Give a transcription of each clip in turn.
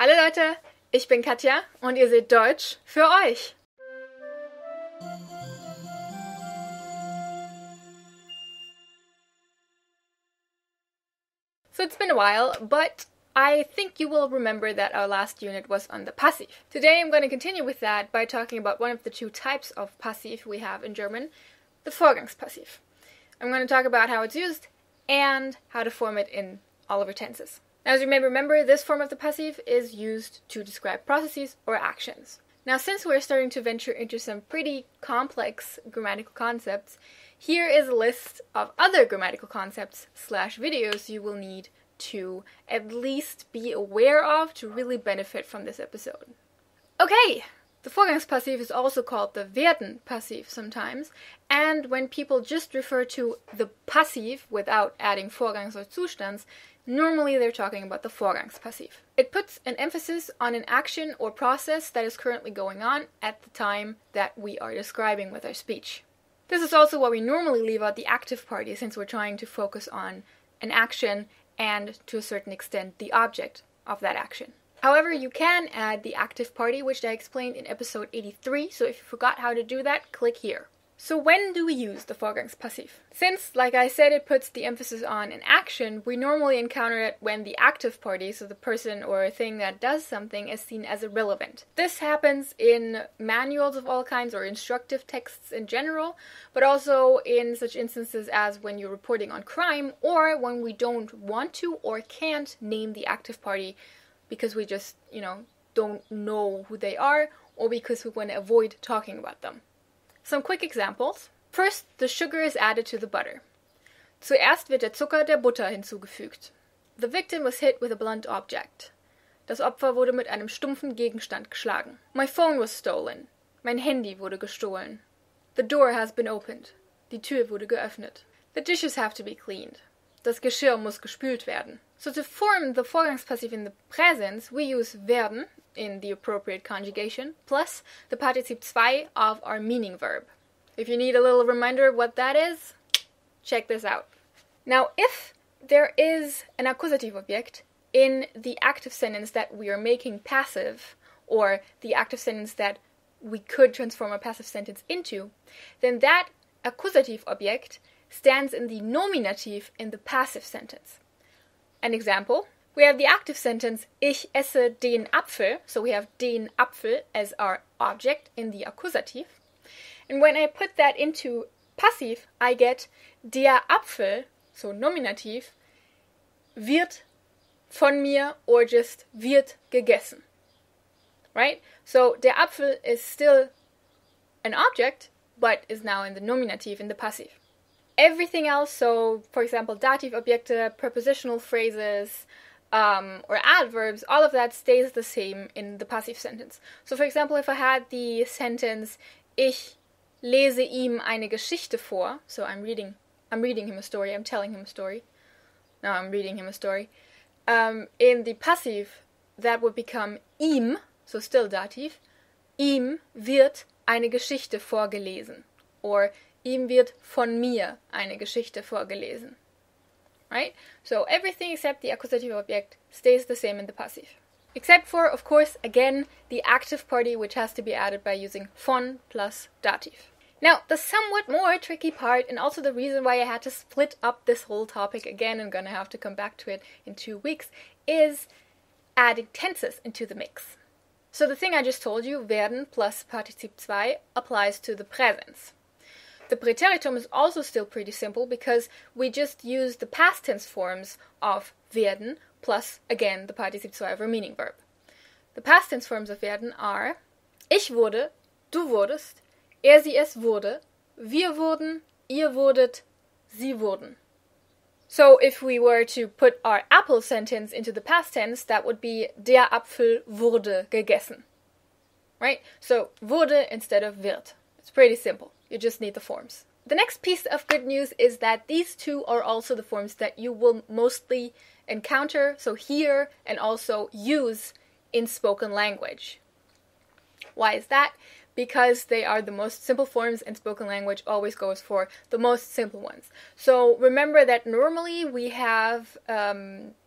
Hallo Leute, ich bin Katja und ihr seht Deutsch für euch. So it's been a while, but I think you will remember that our last unit was on the Passiv. Today I'm going to continue with that by talking about one of the two types of Passiv we have in German, the Vorgangspassiv. I'm going to talk about how it's used and how to form it in all of our tenses. Now, as you may remember, this form of the Passiv is used to describe processes or actions. Now, since we're starting to venture into some pretty complex grammatical concepts, here is a list of other grammatical concepts / videos you will need to at least be aware of to really benefit from this episode. Okay, the Vorgangspassiv is also called the werden Passiv sometimes, and when people just refer to the Passiv without adding Vorgangs or Zustands, normally they're talking about the Vorgangspassiv. It puts an emphasis on an action or process that is currently going on at the time that we are describing with our speech. This is also why we normally leave out the active party, since we're trying to focus on an action and, to a certain extent, the object of that action. However, you can add the active party, which I explained in episode 83, so if you forgot how to do that, click here. So when do we use the Vorgangspassiv? Since, like I said, it puts the emphasis on an action, we normally encounter it when the active party, so the person or a thing that does something, is seen as irrelevant. This happens in manuals of all kinds or instructive texts in general, but also in such instances as when you're reporting on crime or when we don't want to or can't name the active party because we just, don't know who they are or because we want to avoid talking about them. Some quick examples. First, the sugar is added to the butter. Zuerst wird der Zucker der Butter hinzugefügt. The victim was hit with a blunt object. Das Opfer wurde mit einem stumpfen Gegenstand geschlagen. My phone was stolen. Mein Handy wurde gestohlen. The door has been opened. Die Tür wurde geöffnet. The dishes have to be cleaned. Das Geschirr muss gespült werden. So to form the Vorgangspassiv in the presence, we use werden in the appropriate conjugation, plus the Partizip 2 of our meaning verb. If you need a little reminder of what that is, check this out. Now, if there is an accusative object in the active sentence that we are making passive, or the active sentence that we could transform a passive sentence into, then that accusative object stands in the nominative in the passive sentence. An example, we have the active sentence, ich esse den Apfel, so we have den Apfel as our object in the accusative. And when I put that into passive, I get der Apfel, so nominativ, wird von mir or just wird gegessen. Right? So der Apfel is still an object, but is now in the nominative in the passive. Everything else, so for example, dative Objekte, prepositional phrases, or adverbs, all of that stays the same in the passive sentence. So for example, if I had the sentence, ich lese ihm eine Geschichte vor, so I'm reading him a story, I'm telling him a story. No, I'm reading him a story. In the passive, that would become ihm, so still dative, ihm wird eine Geschichte vorgelesen. Or ihm wird von mir eine Geschichte vorgelesen. Right? So everything except the accusative object stays the same in the passive. Except for, of course, again, the active party, which has to be added by using von plus dative. Now, the somewhat more tricky part, and also the reason why I had to split up this whole topic again, and gonna have to come back to it in 2 weeks, is adding tenses into the mix. So the thing I just told you, werden plus Partizip 2, applies to the presence. The Präteritum is also still pretty simple because we just use the past tense forms of werden plus, again, the Partizip 2 of our meaning verb. The past tense forms of werden are ich wurde, du wurdest, sie es wurde, wir wurden, ihr wurdet, sie wurden. So if we were to put our apple sentence into the past tense, that would be der Apfel wurde gegessen. Right? So wurde instead of wird. It's pretty simple. You just need the forms. The next piece of good news is that these two are also the forms that you will mostly encounter, so hear, and also use in spoken language. Why is that? because they are the most simple forms, and spoken language always goes for the most simple ones. So remember that normally we have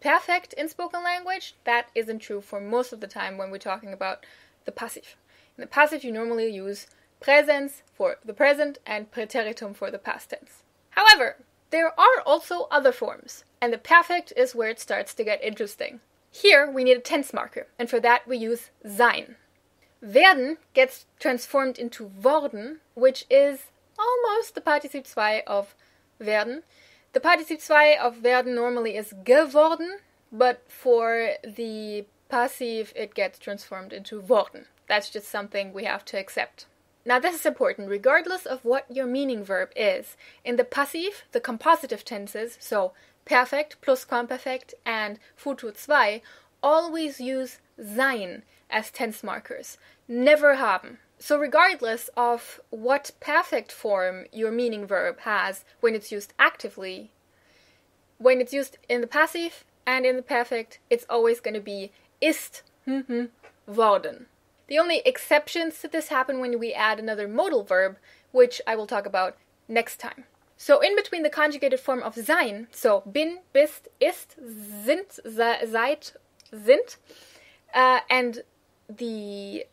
perfect in spoken language. That isn't true for most of the time when we're talking about the passive. In the passive, you normally use Präsens for the present and Präteritum for the past tense. However, there are also other forms, and the perfect is where it starts to get interesting. Here we need a tense marker, and for that we use sein. Werden gets transformed into worden, which is almost the Partizip 2 of werden. The Partizip 2 of werden normally is geworden, but for the passive it gets transformed into worden. That's just something we have to accept. Now this is important, regardless of what your meaning verb is. In the passive, the compositive tenses, so perfect, plusquamperfekt, and futur 2, always use sein as tense markers, never haben. So regardless of what perfect form your meaning verb has when it's used actively, when it's used in the passive and in the perfect, it's always going to be ist worden. The only exceptions to this happen when we add another modal verb, which I will talk about next time. So in between the conjugated form of sein, so bin, bist, ist, sind, seid, sind, and the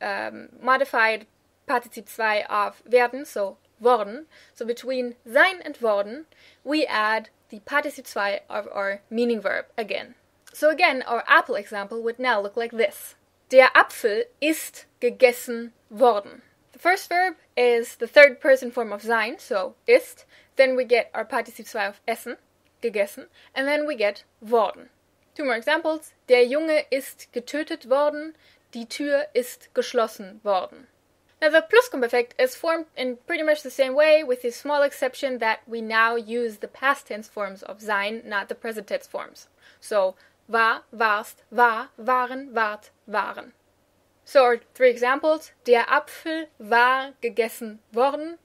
modified Partizip 2 of werden, so worden, so between sein and worden, we add the Partizip 2 of our meaning verb again. So again, our apple example would now look like this. Der Apfel ist gegessen worden. The first verb is the third person form of sein, so ist. Then we get our Partizip 2 of essen, gegessen, and then we get worden. Two more examples. Der Junge ist getötet worden. Die Tür ist geschlossen worden. Now the Plusquamperfekt is formed in pretty much the same way, with the small exception that we now use the past tense forms of sein, not the present tense forms. So war, warst, war, waren, wart, waren. So our three examples. Der Apfel war gegessen worden.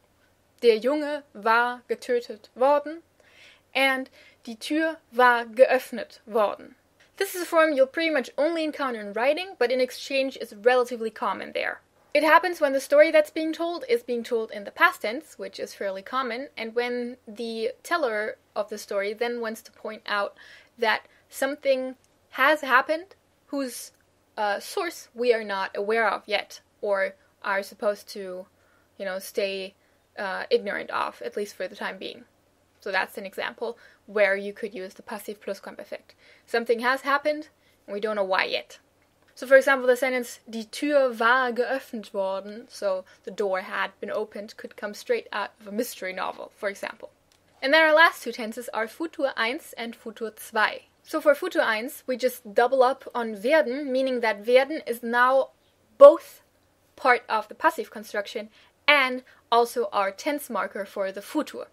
Der Junge war getötet worden. And die Tür war geöffnet worden. This is a form you'll pretty much only encounter in writing, but in exchange is relatively common there. It happens when the story that's being told is being told in the past tense, which is fairly common, and when the teller of the story then wants to point out that something has happened whose source we are not aware of yet, or are supposed to, stay ignorant of, at least for the time being. So that's an example where you could use the passive Plusquamperfekt. Something has happened, and we don't know why yet. So for example, the sentence, die Tür war geöffnet worden, so the door had been opened, could come straight out of a mystery novel, for example. And then our last two tenses are Futur 1 and Futur 2. So for Futur 1, we just double up on werden, meaning that werden is now both part of the passive construction and also our tense marker for the Futur.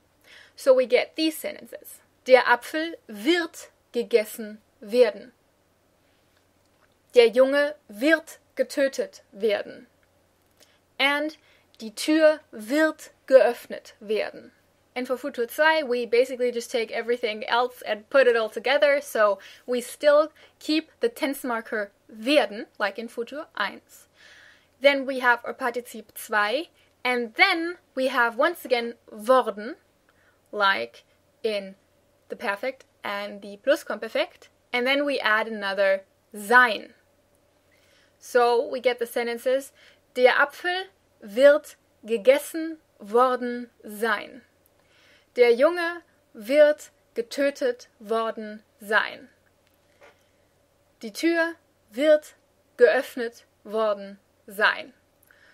So we get these sentences. Der Apfel wird gegessen werden. Der Junge wird getötet werden. And die Tür wird geöffnet werden. And for Futur 2, we basically just take everything else and put it all together, so we still keep the tense marker werden, like in Futur 1. Then we have our Partizip 2, and then we have once again worden, like in the perfect and the Plusquamperfekt, and then we add another sein. So we get the sentences, der Apfel wird gegessen worden sein. Der Junge wird getötet worden sein. Die Tür wird geöffnet worden sein.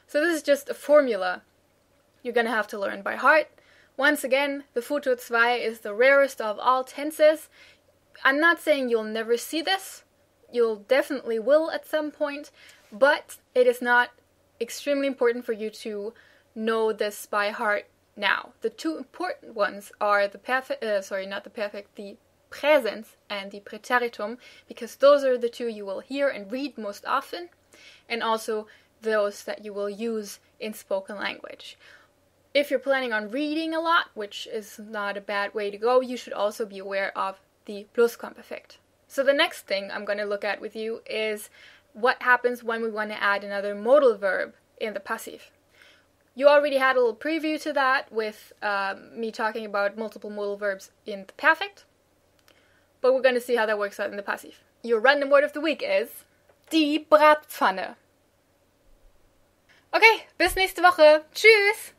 So this is just a formula you're going to have to learn by heart. Once again, the Futur 2 is the rarest of all tenses. I'm not saying you'll never see this. You'll definitely will at some point, but it is not extremely important for you to know this by heart now. The two important ones are the the Präsens and the Präteritum, because those are the two you will hear and read most often, and also those that you will use in spoken language. If you're planning on reading a lot, which is not a bad way to go, you should also be aware of the Plusquamperfekt. So the next thing I'm going to look at with you is what happens when we want to add another modal verb in the passive. You already had a little preview to that with me talking about multiple modal verbs in the perfect. But we're going to see how that works out in the passive. Your random word of the week is die Bratpfanne. Okay, bis nächste Woche. Tschüss!